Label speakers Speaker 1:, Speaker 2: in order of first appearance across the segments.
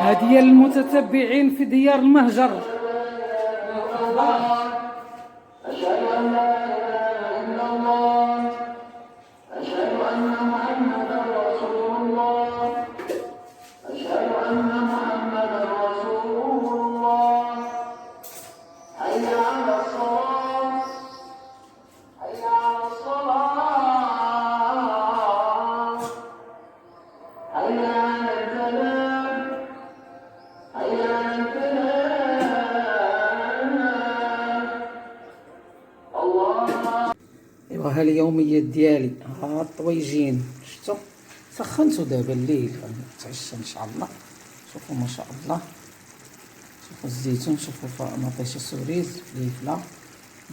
Speaker 1: هذه المتتبعين في ديار المهجر.
Speaker 2: أشهد أن لا إله إلا الله أشهد أن محمدا رسول الله أشهد أن محمدا رسول الله حي على الصلاة حي على الصلاة حي على الفلاح حي على الفلاح الله.
Speaker 1: ايوا ها اليوميات ديالي، ها الطويجين شفتوا سخنتو دابا الليل غنتعشى ان شاء الله. شوفوا ما شاء الله، شوفوا الزيتون، شوفوا مطيشه سوريز فليفله،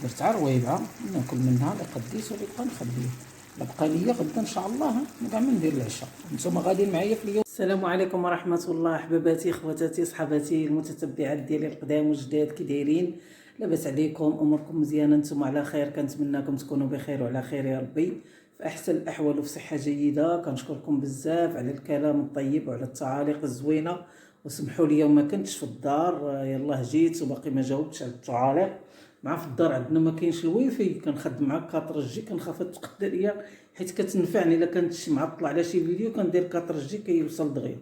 Speaker 1: درت عرويبه ناكل منها اللي قديت واللي بقى نخليه، لا بقى ليا غدا ان شاء الله كاع ما ندير العشاء. نتوما غاديين معايا في اليوم. السلام عليكم ورحمه الله، احباباتي خواتاتي صحاباتي المتتبعات ديالي القدام والجداد، كي دايرين؟ لاباس عليكم؟ اموركم مزيانه؟ نتوما على خير؟ كنتمنىكم تكونوا بخير وعلى خير يا ربي، في احسن الاحوال وفي صحه جيده. كنشكركم بزاف على الكلام الطيب وعلى التعاليق الزوينه، وسمحوا لي ما كنتش في الدار، يلاه جيت وباقي ما جاوبتش على التعاليق. مع في الدار عندنا ما كاينش الويفي، كنخدم مع 4G، كنخاف تقد عليا حيت كتنفعني الا كنت شي معطل على شي فيديو كندير 4G كيوصل دغيا.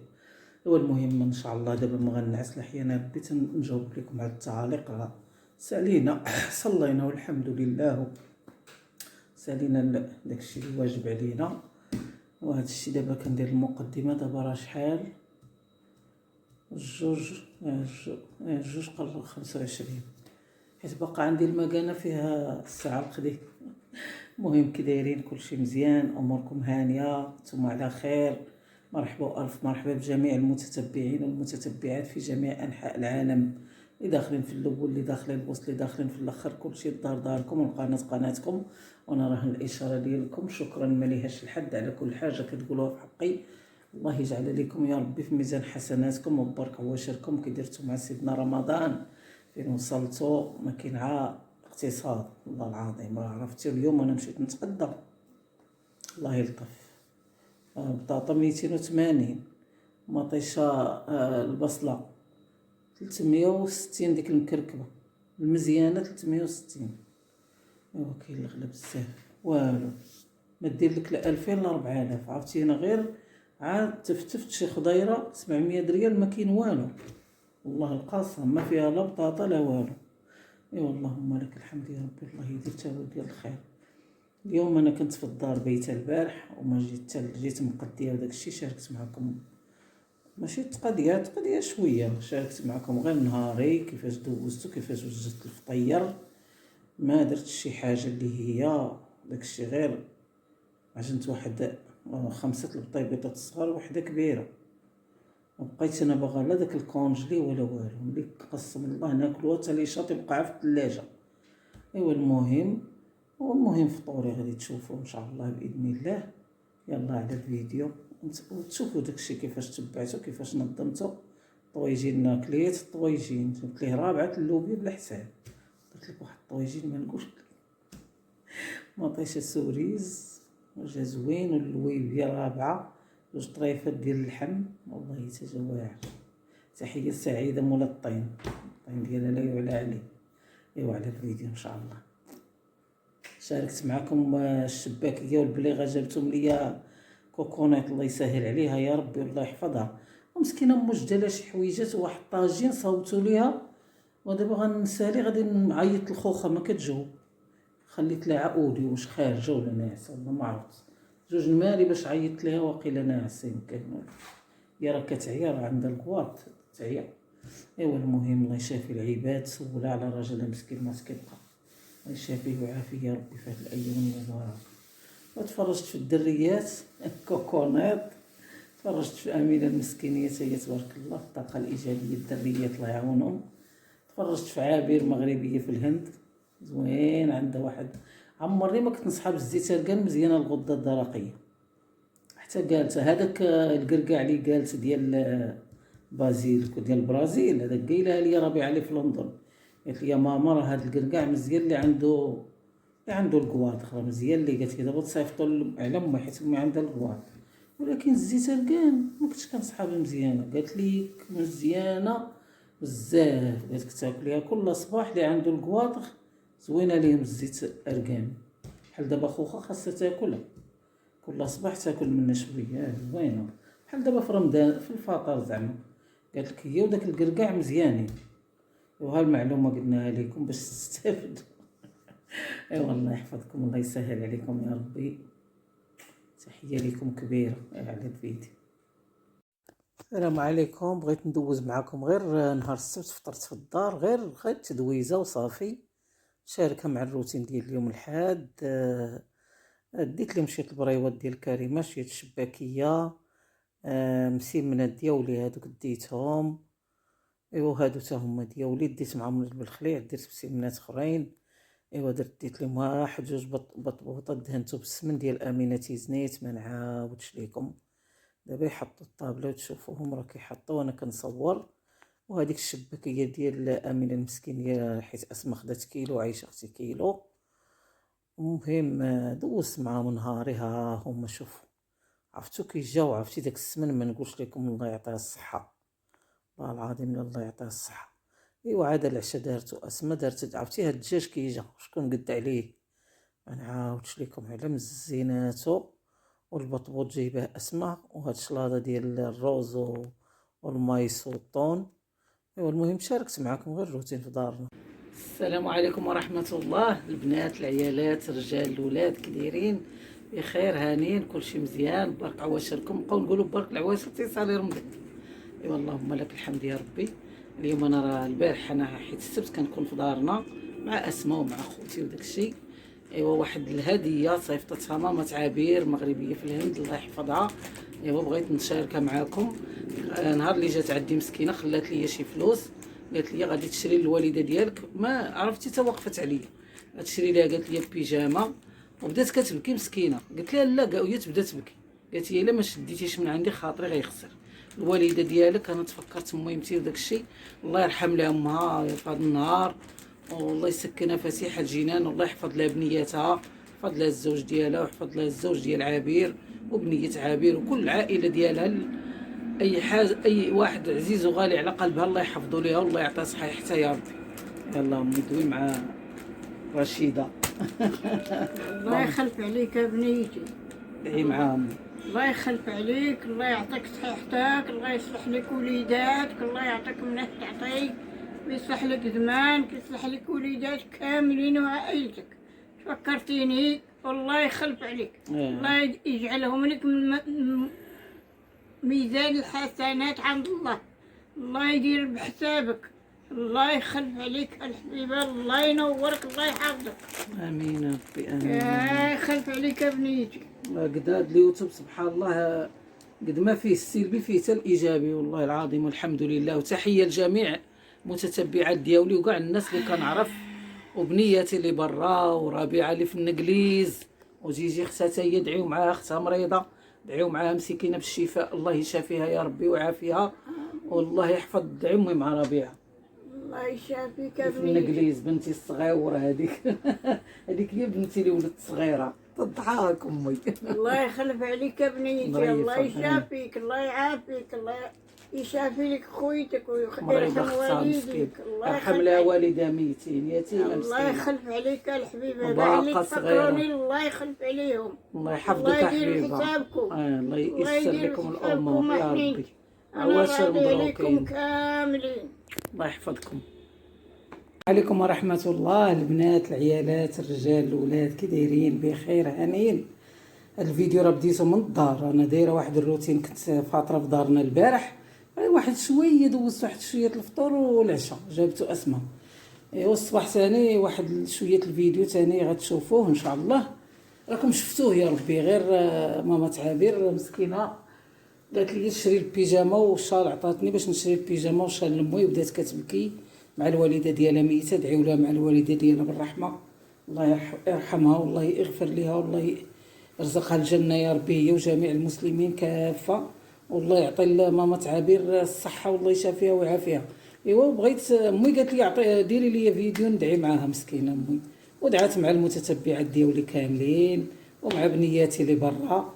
Speaker 1: هو المهم ان شاء الله دابا ما غنعس لحيانا ربي تنجاوب لكم على التعاليق. سالينا صلينا والحمد لله، سالينا داكشي اللي واجب علينا. وهذا الشيء دابا كندير المقدمه. دابا راه شحال؟ جوج قرب 25، حيت باقا عندي المكانه فيها الساعه القدي. المهم كي دايرين؟ كلشي مزيان؟ اموركم هانيه؟ نتوما على خير؟ مرحبا والف مرحبا بجميع المتتبعين والمتتبعات في جميع انحاء العالم، اللي داخلين في الاول، اللي داخلين الوسط، اللي داخلين في الاخر، كلشي الدار داركم والقناه قناتكم. وانا راه الاشاره ديالكم، شكرا ما ليهاش الحد على كل حاجه كتقولوها في حقي. الله يجعل لكم يا ربي في ميزان حسناتكم وبرك عواشركم كي درتو مع سيدنا رمضان، فين وصلتوا. ما كاين عا اقتصاد، والله العظيم راه عرفتي. اليوم انا مشيت نتغدى، الله يلطف، بطاطا 280، مطيشه البصله 360، ديك المكركبه المزيانه 360. ايوا كاين الغلا بزاف، والو ما دير لك لا 2000 لا 4000. عرفتي انا غير عاد تفتفت شي خضيره 700 ريال، ما كاين والو، والله القاسم ما فيها لا بطاطا لا والو. ايوا اللهم لك الحمد يا ربي، الله يدير تا هو ديال الخير. اليوم انا كنت في الدار بيته البارح وما جيت مقديه وداك الشيء. شاركت معكم ماشي تقضيه شويه، شاركت معكم غير نهاري كيفاش دوزتو، كيفاش وجدت الفطير. ما درت شي حاجه اللي هي داكشي، غير عجنت واحد 5 البطيبيطات الصغار وحده كبيره، وبقيت انا باغا لا داك الكونجلي ولا والو، ملي قسم الله ناكلوها حتى لي شاط يبقى في الثلاجه. ايوا المهم فطوري غادي تشوفوا ان شاء الله باذن الله. يلا على الفيديو وتشوفوا داكشي كيفاش تبعته، كيفاش نظمته. طويجين كليت الطويجين، جبت ليه رابعه اللوبيا بلا حساب. درت لك واحد الطويجين ما نقولش مطيشه سوريز وجا زوين، واللويبيا رابعه، 2 طريفات ديال اللحم، والله يتجواع. تحيه سعيده مولا الطين ديالها لا يعلى عليه. ايوا على الفيديو ان شاء الله. شاركت معكم الشباكيه والبليغه، جابتهم ليا كوكونات، الله يسهل عليها يا ربي والله يحفظها. ومسكينه موجده لها شي حويجات وواحد طاجين صوتوا ليها، ودابا غنسالي غادي نعيط الخوخه ما كتجاوب. خليت لها عقودي واش خارجه ولا ناعسه، والله ما عرفت. 2 الماري باش عيطت ليها واقيلا ناعسه يمكن، يا راه كتعيا، راه عندها الكواط تعيا. ايوا المهم الله يشافي العباد، سولها على راجلها مسكين ما كيبقى، الله يشافيه ويعافيه يا ربي في هاد الايام المباركه. وتفرجت في الدريات كوكونات، تفرجت في امينه المسكينيه هي تبارك الله، الطاقه الايجابيه الدريات الله يعاونهم. تفرجت في عابر مغربيه في الهند، زوين، عندها واحد عمرني ما كنت نصحاب الزيت كان مزيانه الغده الدرقيه. حتى قالت هذاك القرقاع اللي قالت ديال بازيل ديال البرازيل، هذاك قايلها لي ربيعه علي في لندن، قالت لي يا ماما راه هذا القرقاع مزيان اللي عنده الكواط، راه مزيان اللي قالت لي دابا تصيفطوا على امي حيت امي عندها الكواط. ولكن الزيت رقان ما كنتش كنصحابها مزيانه. قالت لي مزيانه بزاف، قالت لك تاكليها كل صباح. اللي عنده الكواطخ زوينه ليهم الزيت رقان، بحال دابا خوخه خاصها تاكلها كل صباح، تاكل منها شويه زوينه، بحال دابا في رمضان في الفطر زعما. قالت لك هي وداك الكركاع مزيانين. وها المعلومه قلناها لكم باش تستافدوا. ايوا الله يحفظكم، الله يسهل عليكم يا ربي. تحيه لكم كبيره على الفيديو. السلام عليكم، بغيت ندوز معكم غير نهار السبت فطرت في الدار، غير تدويزه وصافي، شاركها مع الروتين ديال اليوم الحاد. ديت لي مشيت البريوات ديال كريمه، شيت الشباكيه، مسيمنات ديالي هادوك ديتهم. ايوا هادو تا هما ديالي، ديت معاهم بالخليع، درت مسيمنات اخرين. ايوا ديت لهم واحد جوج بطبوطات دهنتو بالسمن ديال امينه تيزنيت، ما نعاودش ليكم. دابا يحطوا الطابله وتشوفوهم راه كيحطوا وانا كنصور. وهذيك الشباكيه ديال امينه المسكينيه، حيت اسماء خدات كيلو، عايشه اختي كيلو. المهم دوزت معاهم نهاري، ها هما شوفوا، عرفتو كيجاو. عرفتي داك السمن ما نقولش لكم، الله يعطيها الصحه، والله العظيم الله يعطيها الصحه. ايوا عاد العشاء دارتو اسماء، دارت عرفتي هاد الدجاج كيجا شكون قد عليه، ما نعاودش لكم على مزيناتو. والبطبوط جايباه اسماء، وهاد الشلاضه ديال الروز والمايس والطون. ايوا المهم شاركت معكم غير روتين في دارنا. السلام عليكم ورحمه الله. البنات، العيالات، الرجال، الاولاد، كي دايرين؟ بخير، هانين، كلشي مزيان، برك عواشركم. بقاو نقولوا برك العواشر تيصالي رمضان. ايوا اللهم لك الحمد يا ربي. اليوم انا راه البارح انا حيت السبت كنكون في دارنا مع اسماء ومع خوتي وداكشي. ايوا واحد الهديه صيفطتها ماما عبير مغربيه في الهند، الله يحفظها. ايوا بغيت نشاركها معاكم. نهار اللي جات عندي مسكينه خلات لي شي فلوس، قالت لي غادي تشري للوالده ديالك، ما عرفتي حتى وقفت عليا تشري ليها. قالت لي بيجامه، وبدات كتبكي مسكينه. قلت لها لا، وهي تبدا تبكي. قالت لي الا ما شديتيش من عندي خاطري غيخسر. الوالده ديالك انا تفكرت ميمتي وداك الشيء، الله يرحم لها امها في هذا النهار، والله يسكنها فسيح الجنان، والله يحفظ لها بنيتها، يحفظ لها الزوج ديالها، ويحفظ لها الزوج ديال عبير وبنيه عبير وكل العائله ديالها. اي حاجه، اي واحد عزيز وغالي على قلبها الله يحفظه ليها والله يعطيها الصحه حتى يا ربي. يلا امي دوي مع رشيده.
Speaker 3: الله يخلف عليك يا بنيتي،
Speaker 1: دعي معاهم.
Speaker 3: الله يخلف عليك، الله يعطيك صحيحتك، الله يصلح لك وليداتك، الله يعطيك منه تعطيك، ويصلح لك زمانك، يصلح لك وليداتك كاملين وعائلتك. فكرتيني، والله يخلف عليك. الله يجعلهم لك من ميزان الحسنات عند الله، الله يدير بحسابك، الله يخلف عليك الحبيبه، الله ينورك، الله يحفظك.
Speaker 1: امين يا ربي، امين.
Speaker 3: يخلف عليك يا بنيتي.
Speaker 1: قد هاد اليوتيوب سبحان الله، قد ما فيه السلبي فيه حتى الايجابي، والله العظيم والحمد لله. وتحيه لجميع متتبعات ديالي وكاع الناس اللي كنعرف، وبنياتي اللي برا، وربيعه اللي في النجليز، وجيجي اختها هي دعيو معاها، اختها مريضه، دعيو معاها مسكينه بالشفاء، الله يشافيها يا ربي ويعافيها، والله يحفظ عمي مع ربيعه.
Speaker 3: الله يشافيك يا
Speaker 1: في
Speaker 3: بنيتي.
Speaker 1: النجليز بنتي الصغيره هذيك. هذيك هي بنتي اللي ولدت صغيره، تضحك امي.
Speaker 3: الله يخلف عليك يا بنيتي، الله يشافيك، الله يعافيك، الله يشافي لك خويتك ويرحم والديك، الله
Speaker 1: يرحم لها والدها ميتين يتيمه مسكينه،
Speaker 3: الله يخلف عليك يا الحبيبه،
Speaker 1: باقا صغيره،
Speaker 3: الله يخلف عليهم،
Speaker 1: الله يحفظك يا حبيبه، الله ييسر لكم الامور يا ربي.
Speaker 3: عواشر مبروكين كاملين،
Speaker 1: الله يحفظكم. عليكم ورحمة الله. البنات، العيالات، الرجال، الأولاد، كي دايرين؟ بخير، هانيين. الفيديو راه بديتو من الدار، انا دايره واحد الروتين، كنت فاطره في دارنا البارح، واحد شويه دوزت واحد شويه الفطور والعشاء، جابتو اسماء. ايوا الصباح ثاني واحد شويه الفيديو ثاني غتشوفوه ان شاء الله، راكم شفتوه يا ربي. غير ماما عبير مسكينه قالت لي شري البيجامه والشال، عطاتني باش نشري البيجامه والشال لموي، وبدات كتبكي مع الوالده ديالها ميته، دعيو لها مع الوالده ديالها بالرحمه، الله يرحمها والله يغفر لها والله يرزقها الجنه يا ربي، هي وجميع المسلمين كافه، والله يعطي ماما عبير الصحه والله يشافيها ويعافيها. ايوا بغيت امي قالت لي ديري لي فيديو ندعي معاها مسكينه امي، ودعات مع المتتبعات ديالي كاملين ومع بنياتي اللي برا.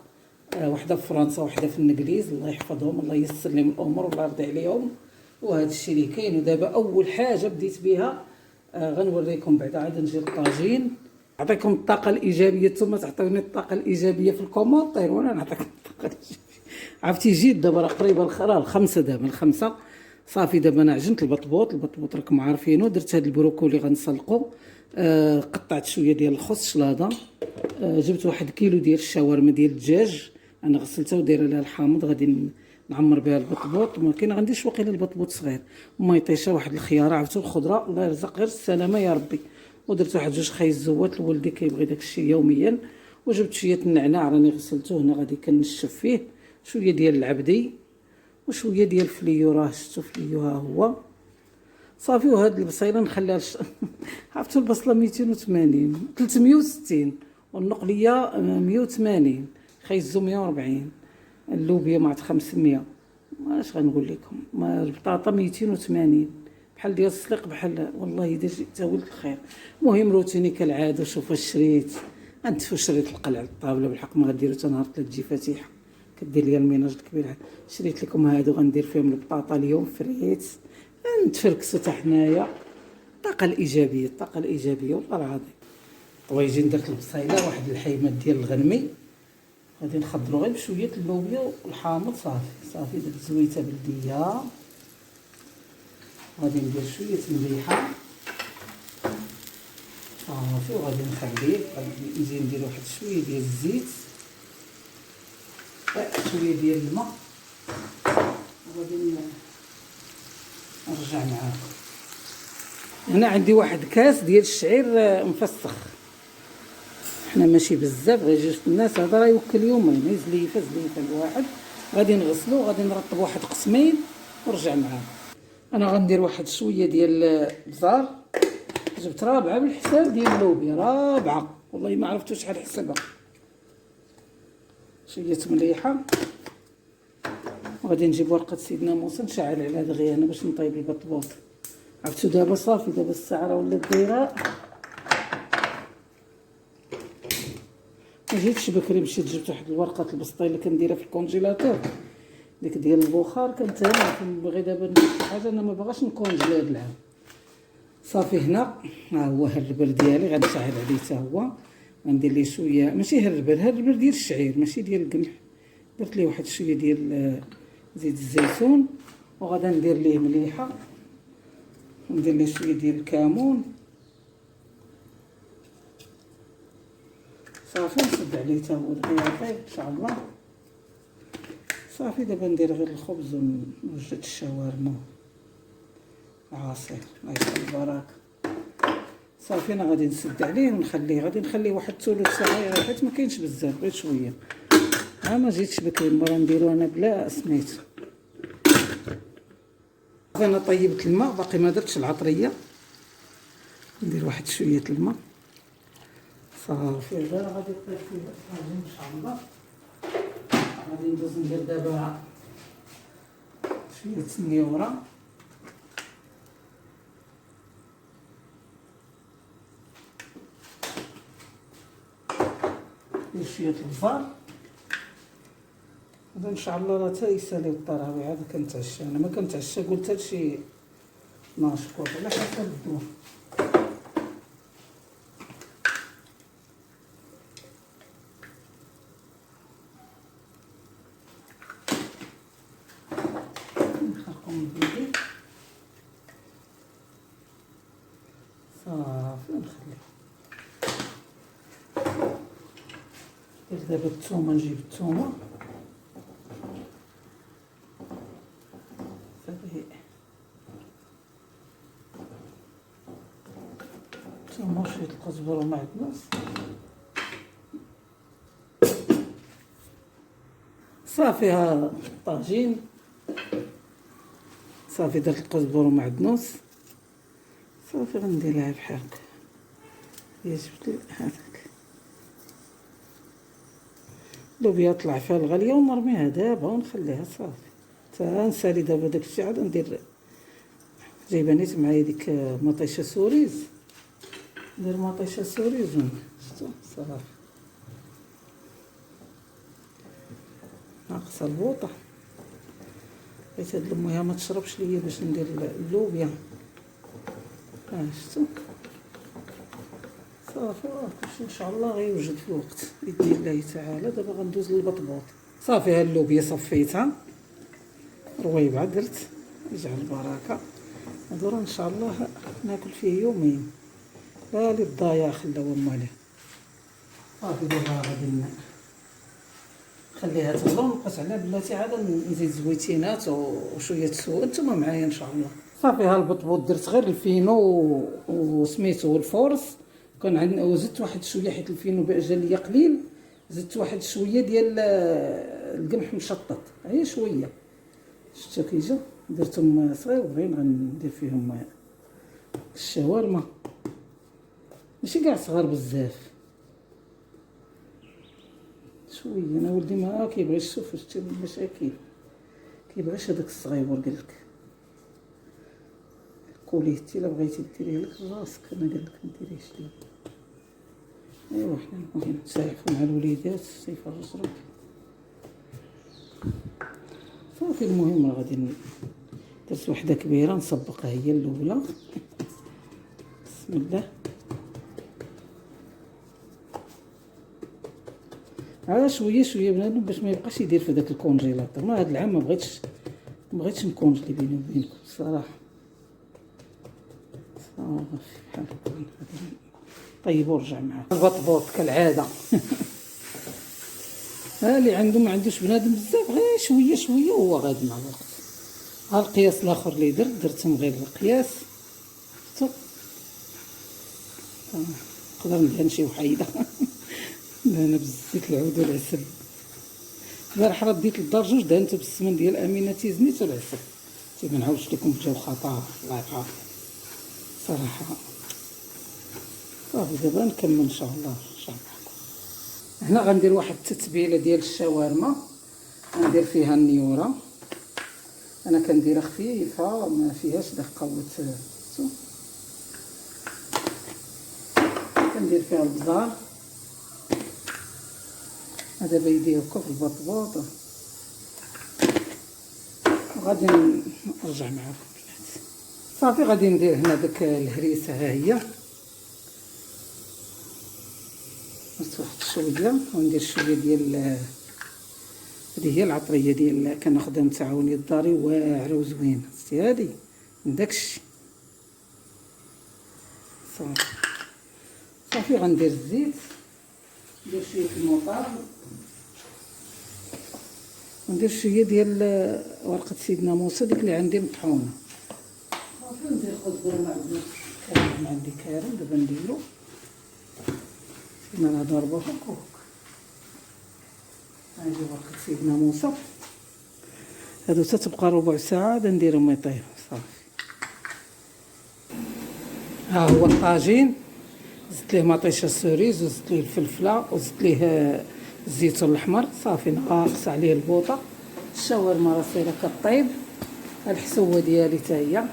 Speaker 1: وحده في فرنسا وحده في الانجليز، الله يحفظهم، الله ييسر لهم الامور والله يرضي عليهم. وهذا الشيء اللي كاين. ودابا اول حاجه بديت بها غنوريكم بعدا، عاد نجي للطاجين، نعطيكم الطاقه الايجابيه، ثم تعطيوني الطاقه الايجابيه في الكومونتير وانا نعطيكم الطاقه الايجابيه. عرفتي جيت دابا راه قريبه الخمسه، دابا الخمسه صافي. دابا انا عجنت البطبوط راكم عارفينو. درت هاد البروكولي غنسلقو، قطعت شويه ديال الخس شلاضه، جبت 1 كيلو ديال الشاورما ديال الدجاج، انا غسلتها ودايره لها الحامض، غادي نعمر بها البطبوط. ما كاين غنديرش واقيلا البطبوط صغير، ميطيشه، واحد الخياره، عرفتوا الخضره، الله يرزق غير السلامه يا ربي. ودرت 2 خايز زوات لولدي كيبغي داك الشيء يوميا. وجبت شويه النعناع راني غسلته هنا، غادي كنشف فيه شويه ديال العبدي وشويه ديال الفليو، راه شفتوا فليو ها هو صافي. وهاد البصيله نخليها عرفتوا البصله 280 360 والنقليه 180 خيزو 140 اللوبيا مع 500. واش غنقول لكم، ما البطاطا 280 بحال ديال السليق بحال والله اذا جيت ولد الخير. المهم روتيني كالعاده. شوف واش شريت، غندفو شريت القلع على الطابله بالحق ما غديرو حتى نهار 3 تجي فاتحه كدير ليا الميناج الكبير. شريت لكم هادو غندير فيهم البطاطا اليوم فريت نتفركسوا حتى حنايا. الطاقه الايجابيه والله العظيم. طويجين درت البصيله، واحد الحيمات ديال الغنمي، غادي نخضرو غير بشويه اللوبيا والحامض صافي. درت زويته بلديه، غادي ندير شويه مليحه صافي. وغادي نخليه، غادي نزيد ندير واحد شويه ديال الزيت، شويه ديال الماء، وغادي نرجع معاكم. هنا عندي واحد كاس ديال الشعير مفسخ، حنا ماشي بزاف، غير جوج الناس، هذا راه يوكل يومين، زليفه الواحد. غادي نغسلو، غادي نرطب واحد قسمين ونرجع معاكم. انا غندير واحد شويه ديال البزار، جبت 4 بالحساب ديال اللوبيا، 4 والله ما عرفتو شحال حسبها. شويه مليحه، وغادي نجيب ورقه سيدنا موسى نشعل عليها دغيا انا باش نطيب البطبوط. عرفتو دابا صافي، دابا الساعه راه ولات دايره. ما جيتش بكري، مشيت جبت واحد الورقه البسطيل اللي كنديرها في الكونجيلاتور، ديك ديال البخار. كنت انا كنبغي دابا ندير شي حاجه، انا ما باغاش نكونجلي هاد العام صافي. هنا ها هو الربل ديالي، غنشعل عليه حتى هو، غندير ليه شويه، ماشي هالربل ديال الشعير، ماشي ديال القمح. درت ليه واحد شويه ديال زيت الزيتون، وغادا ندير ليه مليحه، ندير ليه شويه ديال الكمون صافي. نسد عليه حتى هو دغيا يطيب ان شاء الله صافي. دابا ندير غير الخبز ونوجد الشاورما عصير، الله يحفظ البركه صافي. انا غادي نسد عليه ونخليه، غادي نخليه واحد ثلث ساعه حيت ما كاينش بزاف، غير شويه. ما جيتش بكري، المره نديرو انا بلا سميتو. انا طيبت الماء، باقي ما درتش العطريه، ندير واحد شويه الماء صافي. غير غادي طيب فيه الطاجين ان شاء الله. غادي ندوز ندير دابا شويه سنيوره، ندير شويه البزار. هذا ان شاء الله راه تيسالي الطراوي. عاد كنتعشى انا، ما كنتعشى قلت هادشي 12 كوب على حسب الدور. نخرقهم بيدي صافي ونخليه. دابا الثومه، نجيب الثومه ثم شويه القزبر ومعدنوس صافي. ها الطاجين صافي، درت القزبر ومعدنوس صافي. غنديرها بحال هكا، جبت لي هذاك اللوبيا طلع فيها الغاليه ونرميها دابا ونخليها صافي. حتى نسالي دابا داكشي، عاد ندير جايبه نيت معايا ديك مطيشه سوريز، ندير مطيشه سوريز شفتو صافي. ناقصه البوطه، بغيت هاد المياه ما تشربش ليا باش ندير اللوبيا. شفتو صافي كلشي ان شاء الله غيوجد في الوقت باذن الله تعالى. دابا غندوز للبطبوط. صافي ها اللوبيا صفيتها رويبعه درت، يجعل البركه. هادو راه ان شاء الله ناكل فيه يومين، لا للضياع خلاو ماليه. صافي دابا غادي نخليها تغلى ونقص عليها بلاتي، عاد نزيد زويتينات وشويه سوا. نتوما معايا ان شاء الله. صافي ها البطبوط درت غير الفينو وسميتو الفورس، كان عندنا وزدت واحد شويه حيت الفينو جا ليا قليل، زدت واحد شويه ديال القمح مشطط، هي شويه شفتو كيجا درتهم صغيورين. غندير فيهم الشاورما، ماشي كاع صغار بزاف، شويه. انا ولدي ما كيبغيش، شوف شتي المشاكل، كيبغيش هذاك الصغيور. قالك كوليتي الا بغيتي ديريه لك راسك، انا قالك ما ديريهش ليا. ايوا حنا المهم نتساعفوا مع الوليدات تيفرج ربي. صافي المهم راه غادي درت وحده كبيره نسبقها هي الاولى. بسم الله. على شويه شويه بنادم باش ما يبقاش يدير في داك الكونجيلاتور. ما هاد العام ما بغيتش نكونجلي بيني وبينكم الصراحه. صافي بحال هكا غادي طيب ورجع معاه البطبوط كالعاده. ها اللي عنده ما عندوش بنادم بزاف، غير شويه شويه وهو غادي مع الوقت. ها القياس الاخر اللي درتهم غير القياس. شفتو نقدر ندهن شي وحيده. انا بالزيت العود والعسل. البارح رديت للدار جوج دهنته بالسمن ديال امينه تيزنيت والعسل. ما نعاودش لكم بجاو خطا الله يعافيك صراحه. صافي دابا نكمل ان شاء الله. هنا غندير واحد التتبيله ديال الشاورما، غندير فيها النيوره. انا كنديرها خفيفه ما فيهاش دقه شفتو. كندير فيها البزار، هذا بيديه هكا في البطبوط، وغادي نرجع معكم. صافي غادي ندير هنا داك الهريسه، ها هي درت واحد شويه، وندير شويه ديال هذه هي العطريه ديال كناخذها من تعاوني الداري، واعره وزوينه. شتي هذه من داكشي. صافي غندير الزيت، ندير شويه الموطار، وندير شويه ديال ورقه سيدنا موسى ديك اللي عندي مطحونه. صافي ندير خضره معدنوس عندي كارم، دابا نديرو انا ضربه هكا. هاجي ورقه سيدنا موسى، هادو تتبقى ربع ساعه نديرهم يطيبوا. صافي ها هو الطاجين، زدت ليه مطيشه سوريز، وزدت ليه الفلفله، وزدت ليه الزيتون الاحمر. صافي ناقص عليه البوطه. الشاورما راه سايره كطيب، الحسوه ديالي حتى هي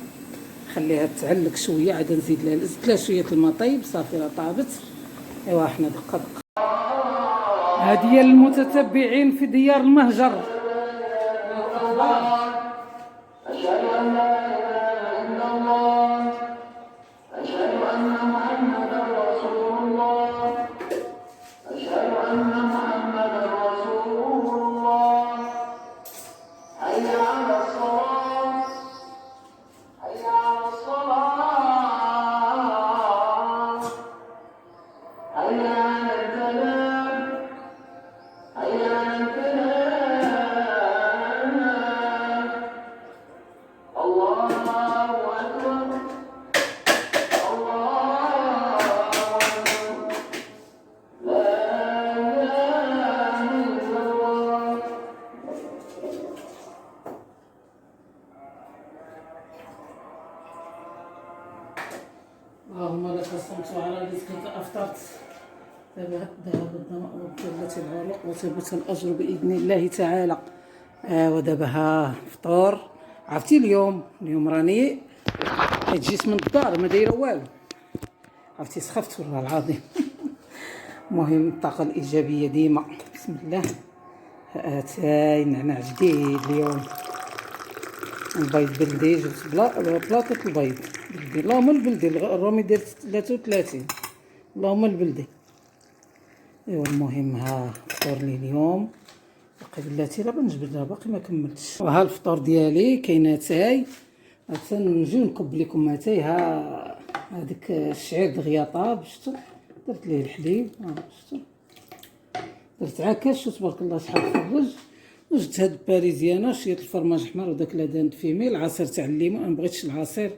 Speaker 1: خليها تعلق شويه، عاد نزيد لها، زدت لها شويه الماء طيب. صافي راه طابت. ايوا حنا دقه دقه. هذه المتتبعين في ديار المهجر.
Speaker 2: أشهد أن لا إله إلا الله، أشهد أن محمدا رسول الله، أشهد أن محمدا رسول الله. حي على الصلاة، حي على الصلاة، حي على الفلاح، حي على الفلاح. الله أكبر، الله أكبر، لا إله إلا الله.
Speaker 1: اللهم لك صمت وعلى رزقك افطرت. ذهب الظمأ وابتلت العروق وثبت الاجر باذن الله تعالى. ودابا ها فطور. عرفتي اليوم راني حيت جيت من الدار ما دايره والو. عرفتي سخفت والله العظيم. المهم الطاقه الايجابيه ديما. بسم الله. اتاي نعناع جديد اليوم. البيض بلدي، جبت بلاطة البيض بلدي، اللهم البلدي، الرومي داير 33، اللهم البلدي. ايوا المهم ها فطورني اليوم، باقي بلاتي راه بنجبدها باقي ما كملتش. وها الفطور ديالي كاين اتاي، نجيو نكب لكم اتاي. ها هذاك الشعير دغيا طاب، شفتوا درت ليه الحليب، شفتوا درت عكاش تبارك الله شحال خرج. وجدت هاد باريزيانه، شويه الفرماج احمر وداك لادان فيمي، العصير تاع الليمون، ما بغيتش العصير،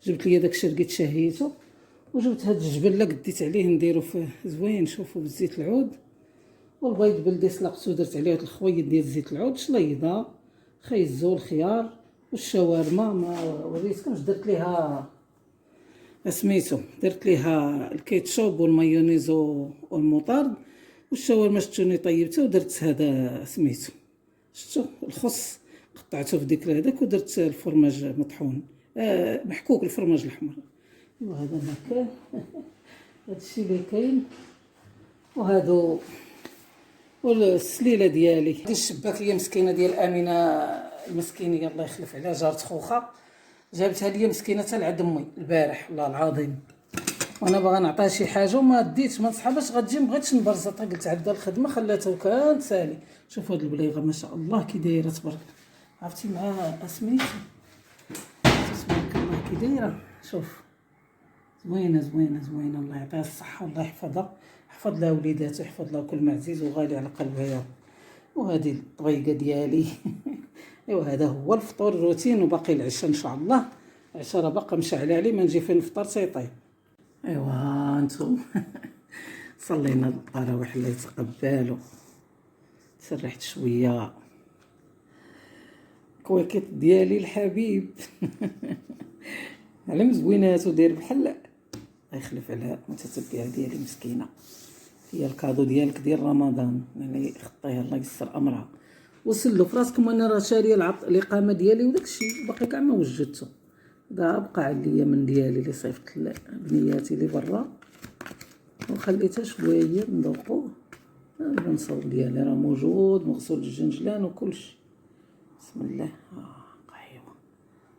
Speaker 1: جبت لي داك الشرقيت شهيته. وجبت هاد الجبل اللي قديت عليه نديرو فيه زوين، شوفوا بالزيت العود. والبيض بلدي سلقتو، درت عليه الخويط ديال زيت العود، شليضه، خيزو، الخيار والشاورما. ما وريتكمش درت ليها سميتو، درت ليها الكيتشوب والمايونيز والمطارد. والشاورما شتوني طيبتها ودرت هذا سميتو، شفتو الخص قطعته في ديك هذاك، ودرت الفرماج مطحون محكوك، الفرماج الاحمر. وهذا ما كان هادشي اللي كاين. وهادو والسليله ديالي ديال الشباكيه مسكينه ديال امينه المسكينيه، الله يخلف عليها، جارت خوخه، جابتها لي مسكينه حتى لعند امي البارح والله العظيم. وانا باغا نعطيها شي حاجه وما ديتش، ما نصحى باش غتجي، مبغيتش نبرزطها، قلت عندها الخدمه خلاتها وكانت سالي. شوفوا هاد البليغه ما شاء الله كي دايره تبارك، عرفتي معاها سميتو تبارك الله كي دايره. شوف زوينه زوينه زوينه، الله يعطيها الصحه والله يحفظها، يحفظ لها وليداتها، يحفظ لها كل ما عزيز وغالي على قلبها يا رب. وهذه الطبيقه ديالي ايوا هذا هو الفطور الروتين. وباقي العشاء ان شاء الله، العشاء راه باقا مشعله عليه، ما نجي فين نفطر تيطيب. ايوا انتم صلينا التراويح الله يتقبلوا، تسرحت شويه، كويكيت ديالي الحبيب على مزوينات وداير بحال الله يخلف عليها المتتبعه ديالي مسكينه، هي الكادو ديالك ديال رمضان، يعني خطيها الله يسر امرها. وسلوا في راسكم، انا راه شاريه الاقامه ديالي وداك الشيء باقي كاع ما وجدته، دا بقى عليا من ديالي اللي صيفط بنياتي اللي برا وخليتها شويه نذوقوه. البنصور ديالي راه موجود، مغسول الجنجلان وكلشي، بسم الله. قهيوه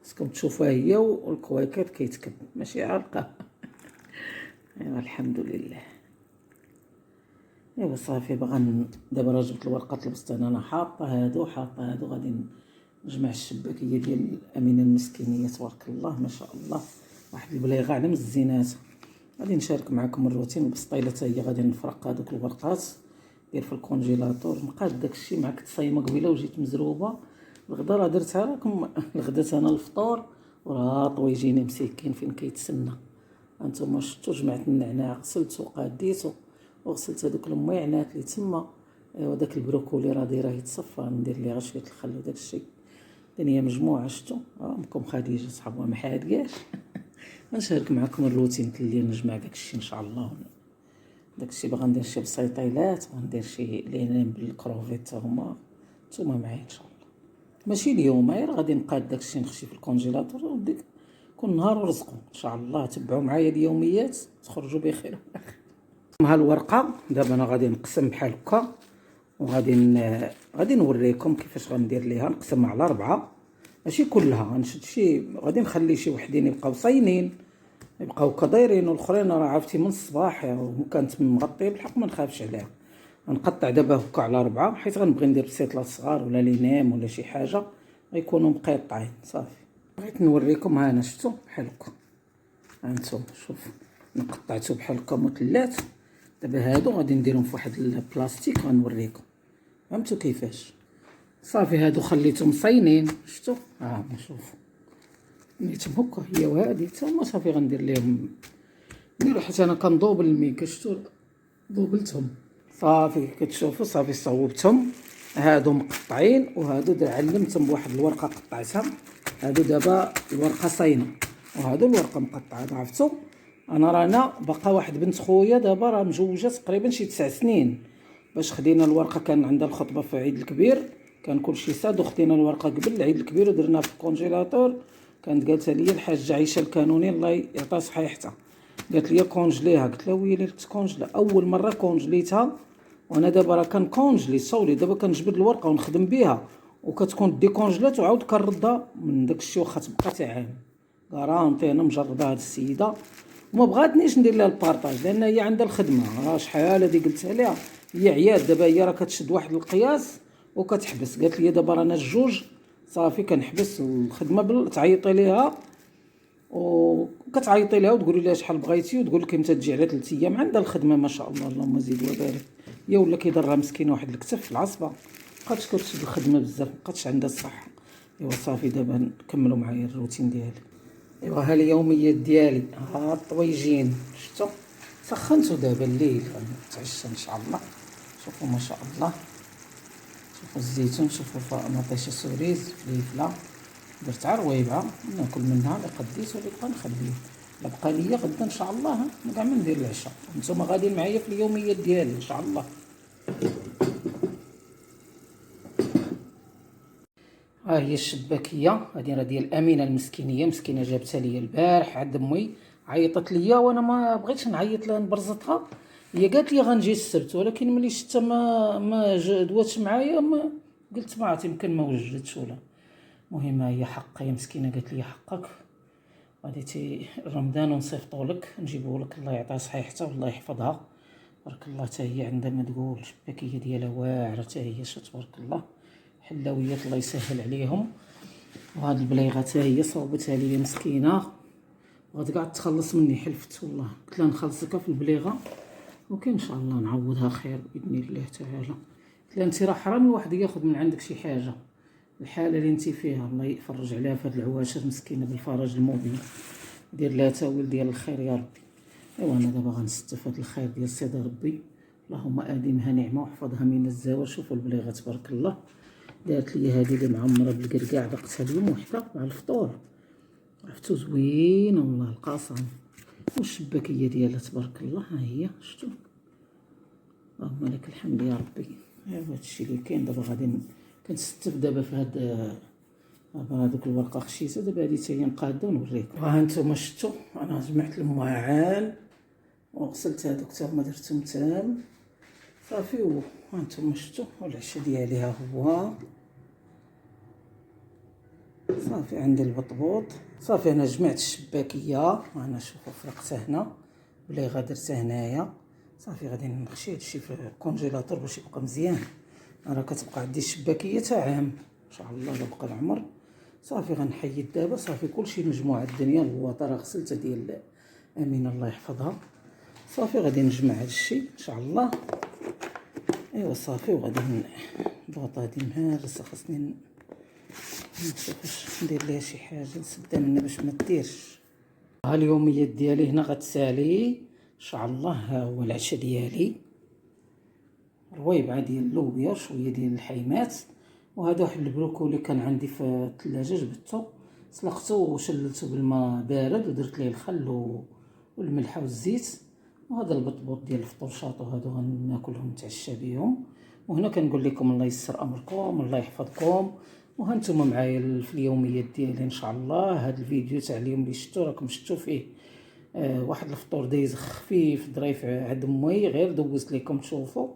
Speaker 1: خصكم تشوفوها هي والكواكيط كيتكب ماشي علقه ايوا الحمد لله. ايوا صافي باغا دابا راه جبت الورقات البسطانه، انا حاطه هادو غادي نجمع الشباكيه ديال امينه المسكينيه تبارك الله ما شاء الله، واحد البليغه على مزينات. غادي نشارك معكم الروتين البسطيله حتى هي، غادي نفرق هذوك الورقات دير في الكونجيلاتور، نقاد داكشي مع كنت صايمه قبيله وجيت مزروبه. الغدا راه درتها لكم، الغدا انا الفطور وراه طويجيني مسكين فين كيتسنى. انتم شفتوا جمعت النعناع، غسلته وقاديته، وغسلت هذوك الميعنات اللي تما. ايوا داك البروكولي راه دايره يتصفى، ندير ليه غير شويه الخل وداك الشيء. هي مجموعه شفتوا امكم خديجه صحابها ما حادقاش غنشارك معكم الروتين اللي نجمع داك الشيء ان شاء الله. داك الشيء باغا ندير شي بسيطيلات، وندير شي لينين بالكروفيت هما نتوما معايا ان شاء الله. ماشي اليوم غير غادي نقاد داك الشيء نخشي في الكونجيلاتور وديك كل نهار ورزقوا ان شاء الله. تبعوا معايا اليوميات تخرجوا بخير. ها الورقه دابا انا غادي نقسم بحال هكا، غادي نوريكم كيفاش غندير ليها. نقسمها على 4، ماشي كلها، غنشد شي، غادي نخلي شي وحدين يبقاو صاينين يبقاو كدايرين، والاخرين راه عرفتي من الصباح وكانت مغطيه بالحق ما نخافش عليها. غنقطع دابا هكا على 4 حيت غنبغي ندير بسيطلات صغار ولا لينام ولا شي حاجه غيكونوا مقيطعين صافي. بغيت نوريكم، ها انا شفتوا بحال هكا، هانتوما شوف نقطعتو بحال هكا مثلثات. دابا هادو غادي نديرهم في واحد البلاستيك غنوريكم، فهمتوا كيفاش. صافي هادو خليتهم صاينين شفتوا، نشوفوا نيتهم هكا هي وهادي تما. صافي غندير لهم نديرو حيت انا كنضوبل الميكا، شفتوا ضوبلتهم صافي كتشوفوا. صافي صوبتهم، هادو مقطعين وهادو علمتهم بواحد الورقه قطعتها. هادو دابا الورقه صاينه وهادو الورقه مقطعه. عرفتوا انا رانا باقا واحد بنت خويا دابا راه مجوجه تقريبا شي 9 سنين، باش خدينا الورقه كان عندها الخطبه في عيد الكبير، كان كلشي ساد، وخدينا الورقه قبل العيد الكبير ودرناها في الكونجيلاتور. كانت قالتها لي الحاجه عيشه الكانوني الله يعطيها صحيحتها، قالت لي كونجليها، قلت لها ويلي تكونجلا. اول مره كونجليتها وانا دابا راه كنكونجلي صولي، دابا كنجبد الورقه ونخدم بها وكتكون ديكونجلات وعاود كنردها من داكشي واخا تبقى حتى عام. كارونتي انا مجربه هاد السيده وما بغاتنيش ندير لها البارطاج لان هي عندها الخدمه. راه شحال هادي قلت عليها هي عياد، دابا هي راه كتشد واحد القياس وكتحبس. قالت لي دابا رانا الجوج صافي كنحبس الخدمه تعيطي ليها وكتعيطي لها وتقولي لها شحال بغيتي وتقول لك امتى تجي على 3 ايام. عندها الخدمه ما شاء الله اللهم زيد وبارك. هي ولا كيضرها مسكينه واحد الكتف في العصبه، مابقاتش كتشد الخدمه بزاف، مابقاتش عندها الصحه. ايوا صافي دابا نكملوا معايا الروتين ديالي. ايوا ها اليوميات ديالي، ها الطويجين شفتوا سخنتو دابا الليل غنتعشى ان شاء الله. شوفوا ما شاء الله، شوفوا الزيتون، شوفوا مطيشه سوريز فليفله، درت عرويبه ناكل منها اللي قديت واللي بقى نخليه. لا بقى ليا غدا ان شاء الله كاع ما ندير العشاء. نتوما غاديين معايا في اليوميات ديالي ان شاء الله. ها هي الشباكيه، هذه راه ديال امينه المسكينيه، مسكينه جابتها ليا البارح عند امي، عيطت ليا وانا ما بغيتش نعيط لها نبرزطها. هي قالت لي غنجي السبت، ولكن ملي شفتها ما جدواتش معايا ما قلت ما عرفت يمكن ما وجدتش ولا. المهم هي حقها، هي مسكينه قالت لي حقك غادي رمضان ونصيفطوا لك نجيبوا لك، الله يعطيها صحيحتها والله يحفظها بارك الله. حتى هي عندها ما تقول الشباكيه ديالها واعره، حتى هي تبارك الله. حلاويات الله يسهل عليهم. وهاد البليغه حتى هي صوبتها ليا مسكينه وغادي كاع تخلص مني، حلفت والله قلت لها نخلصك في البليغه وكاين ان شاء الله نعوضها خير باذن الله تعالى. قلت لها انت راه حرام الواحد ياخذ من عندك شي حاجه، الحاله اللي انت فيها الله يفرج عليها في هاد العواشر مسكينه بالفرج المبين، دير لها تاويل ديال الخير يا ربي. ايوا انا دابا غنستفاد الخير ديال سيدي ربي، اللهم اديمها نعمه واحفظها من الزوال. شوفوا البليغه تبارك الله، دارت لي هذه اللي معمره بالكركاع، دقتها اليوم وحده مع الفطور، عرفتو زوينه والله القاسم. والشباكيه ديالها تبارك الله ها هي شفتوا، اللهم لك الحمد يا ربي. ايوا هادشي اللي كاين. دابا غادي كنستف دابا في هادوك الورقه خشيته، دابا هادي حتى هي مقاده ونوريكم. ها انتم شفتوا انا جمعت المعان وغسلت هادوك حتى هما درتهم تام صافي. ها انتم شفتوا العشاء ديالي ها هو صافي. عندي البطبوط صافي. انا جمعت الشباكيه، انا شوفوا فرقتها هنا بليغه درتها هنايا صافي. غادي نخشي هادشي في الكونجيلاتور باش يبقى مزيان. راه كتبقى عندي الشباكيه تا عام ان شاء الله الا بقى العمر. صافي غنحيد دابا صافي كلشي مجموعه الدنيا. الواطه راه غسلتها ديال امينه الله يحفظها صافي. غادي نجمع هادشي ان شاء الله. ايوا صافي وغادي البواطه هادي مهرسه، خاصني نشوف واش ندير ليها شي حاجه نسدها منها باش ما ديرش. ها اليوميات ديالي هنا غتسالي ان شاء الله. ها هو العشاء ديالي، رويبعه ديال اللوبيا وشويه ديال الحيمات، وهذا واحد البروكولي كان عندي في الثلاجه جبدته سلقته وشللته بالماء بارد ودرت ليه الخل والملح والزيت. وهذا البطبوط ديال الفطور شاطو هادو غناكلهم نتعشى بهم. وهنا كنقول لكم الله يسر امركم الله يحفظكم. وهانتوما معايا في اليوميات ديالي ان شاء الله. هذا الفيديو تاع اليوم اللي شفتو راكم شفتو فيه واحد الفطور دايز خفيف ظريف عند امي، غير دوزت لكم تشوفوا.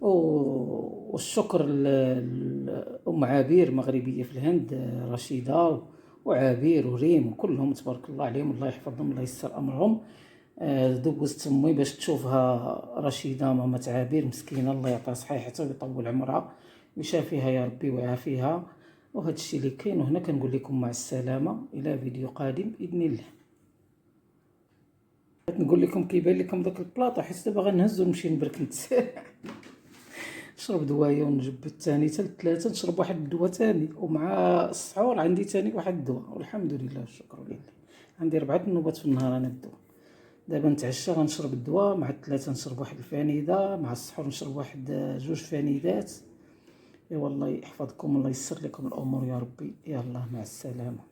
Speaker 1: والشكر لأم عبير مغربية في الهند، رشيدة وعبير وريم وكلهم تبارك الله عليهم الله يحفظهم الله يسر أمرهم. دوزت أمي باش تشوفها رشيدة ماما عبير مسكينة الله يعطيها صحيحتها ويطول عمرها ويشافيها يا ربي ويعافيها. وهذا الشيء اللي كاين. وهنا كنقول لكم مع السلامة إلى فيديو قادم بإذن الله. نقول لكم كيبان لكم داك البلاطه حيت دابا غنهزو ونمشي نبرك نتساح نشرب دوايه ونجبد ثاني حتى ل3 نشرب واحد الدواء ثاني، ومع السحور عندي ثاني واحد الدواء والحمد لله والشكر لله. عندي 4 نوبات في النهار انا الدواء. دابا نتعشى غنشرب الدواء، مع 3 نشرب واحد الفانيده، مع السحور نشرب واحد 2 فانيدات. يا والله يحفظكم الله يسر لكم الامور يا ربي. يلا مع السلامه.